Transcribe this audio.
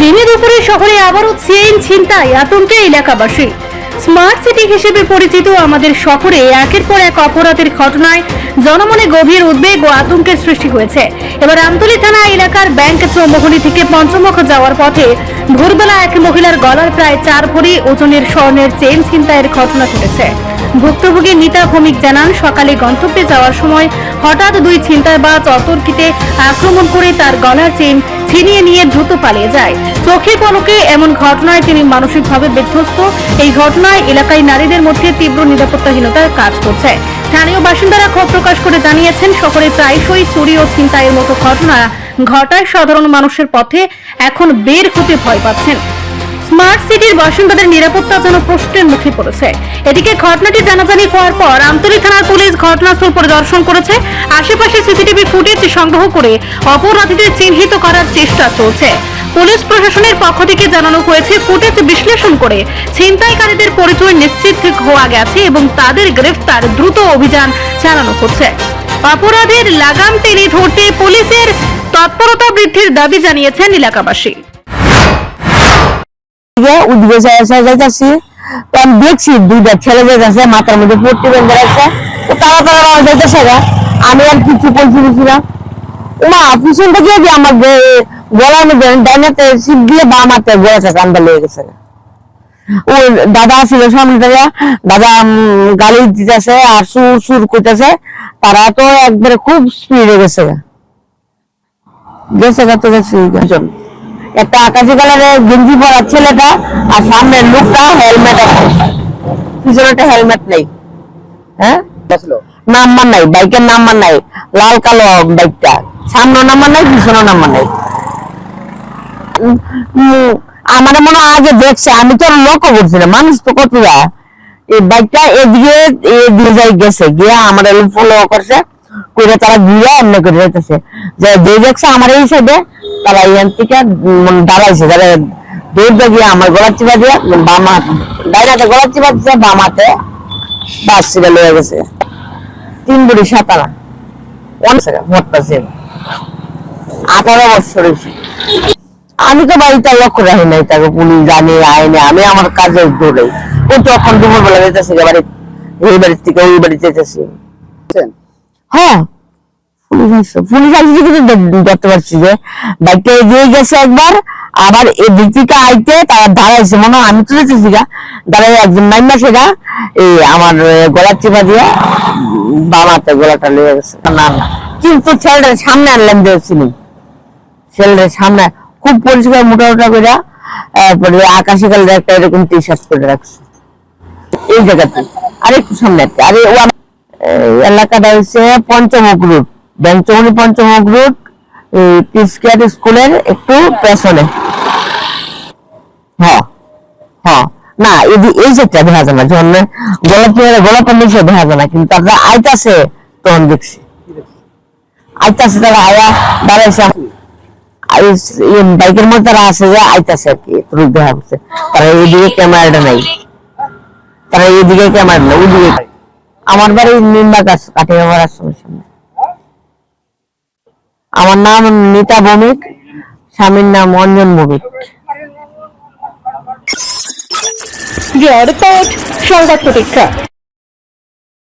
দিনে দুপুরে শহরে আবারও চেইন ছিনতাই আতঙ্কে এলাকাবাসী। স্মার্ট সিটি হিসেবে পরিচিত আমাদের শহরে একের পর এক অপরাধের ঘটনায় জনমনে গভীর উদ্বেগ ও আতঙ্কের সৃষ্টি হয়েছে। এবার আমতলী থানা এলাকার ব্যাংক চৌমোহনী থেকে পঞ্চমুখ যাওয়ার পথে ভোরবেলা এক মহিলার গলার প্রায় 4 ভরি ওজনের স্বর্ণের চেইন ছিনতাইয়ের ঘটনা ঘটেছে। ভুক্তভোগী নিতা ভৌমিক জানান, সকালে গন্তব্যে যাওয়ার সময় হঠাৎ দুই ছিনতাইবাজ অতর্কিতে আক্রমণ করে তার গলার চেইন ছিনিয়ে নিয়ে দ্রুত পালিয়ে যায়। চোখের পলকে এমন ঘটনায় তিনি মানসিকভাবে বিধ্বস্ত। এই ঘটনায় এলাকায় নারীদের মধ্যে তীব্র নিরাপত্তাহীনতার কাজ করছে। স্থানীয় বাসিন্দারা ক্ষোভ প্রকাশ করে জানিয়েছেন, শহরে প্রায়শই চুরি ও ছিনতাইয়ের মতো ঘটনা ঘটায় সাধারণ মানুষের পথে এখন বের হতে ভয় পাচ্ছেন। স্মার্ট সিটির বাসিন্দাদের নিরাপত্তা যেন প্রশ্নের মুখে পড়েছে। এদিকে ঘটনাটি জানাজানি হওয়ার পর আমতলী থানার পুলিশ ঘটনাস্থল পরিদর্শন করেছে। আশেপাশে সিসিটিভি ফুটেজ সংগ্রহ করে অপরাধীদের চিহ্নিত করার চেষ্টা চলছে। পুলিশ প্রশাসনের পক্ষ থেকে জানানো হয়েছে, ফুটেজ বিশ্লেষণ করে ছিনতাইকারীদের পরিচয় নিশ্চিত হওয়া গেছে এবং তাদের গ্রেফতার দ্রুত অভিযান চালানো হচ্ছে। অপরাধের লাগাম টেনে ধরতে পুলিশের তৎপরতা বৃদ্ধির দাবি জানিয়েছেন এলাকাবাসী। দেখছি দুইটা ছেলে যাচ্ছে, মাথার মধ্যে পট্টি বেঁধে রাখছে, তারা যাইতেছে। আমি আর কিছু বলছি না, মা পিছন থেকে আমার গলার মধ্যে ডাইনাতে সিট দিয়ে বা মাথায় গলাটা কান্দা লেগে গেছে। ও দাদা ছিল সামনে, দাদা গালি দিতেছে আর সুর সুর করতেছে। তারা তো একবারে খুব স্পিডে গেছে তো দেখছি একটা আকাশি কালারের গেঞ্জি পরা ছেলেটা আর সামনের লোকটা হেলমেট আছে, পিছনে হেলমেট নেই। হ্যাঁ, নাম্বার নাই, বাইকের নাম্বার নাই, লাল কালো বাইকটা, সামনে নাম্বার নাই, পিছনে নাম্বার নাই। আমার মনে হয় আগে দেখছে, আমি তো লক্ষ্য করছি না, মানুষ তো কত যায়। এই বাইকটা এদিকে যাই গেছে, গিয়ে আমার ফলো করছে করে, তারা গিয়ে এমনি করে যাইতেছে। যে দেখছে আমার এই সাইডে, তারা এখান থেকে দাঁড়াইছে, তারা দৌড়তে গিয়ে আমার গলার চিপা দিয়ে বাম হাত, ডাইনাতে গলার চিপা দিচ্ছে, বাম হাতে বাস ছিঁড়ে লেগে গেছে। 3 ভরি 7 আনা, 18 বছর। আমি তো বাড়িতে লক্ষ্য রাখি নাই, তাকে পুলিশ জানে আইনে, আমি আমার কাজে দৌড়াই। ও তখন দুপুরবেলা যেতেছে বাড়ি, এই বাড়ির থেকে ওই বাড়ি যেতেছি। হ্যাঁ, পুলিশ আসছে কিন্তু দেখতে পাচ্ছি যে বাইকটা এগিয়ে গেছে একবার, আবার এদিক থেকে আইতে তারা দাঁড়াইছে, মনে হয় আমি তো যেতেছি গা, দাঁড়াই একজন নাইমা সেটা এই আমার গলার চিপা দিয়ে বামাতে গলাটা লেগে গেছে। না না, কিন্তু ছেলেটার সামনে আনলাম দিয়েছিলি, ছেলেটার সামনে খুব পরিষ্কার মোটা মোটা করে, তারপরে আকাশি কালারের একটা এরকম টি শার্ট করে রাখছে এই জায়গাতে। আরেকটু সামনে একটা, আরে ও এলাকাটা হচ্ছে পঞ্চমুখ রুট, ব্যাংক চৌমনি পঞ্চমুখ রুট, পিসকেয়ার স্কুলের একটু পেছনে। হ্যাঁ হ্যাঁ, না এই যেটা দেখা যায় না, যখন গোলাপ নিচে দেখা যায় না, কিন্তু আপনার আইতাছে তখন দেখছি, আইতাছে তারা আয়া দাঁড়াইছে বাইকের মধ্যে, তারা আছে যে আইতাছে আর কি, দেখা করছে। তারা এইদিকে ক্যামেরাটা নাই, তারা এইদিকে ক্যামেরা নেই, ওইদিকে। আমার বাড়ি নিম্বা গাছ কাঠিয়ামার আশ্রমের সামনে। আমার নাম নিতা ভৌমিক, স্বামীর নাম অঞ্জন ভৌমিক। রিপোর্ট সংবাদ প্রতীক্ষা।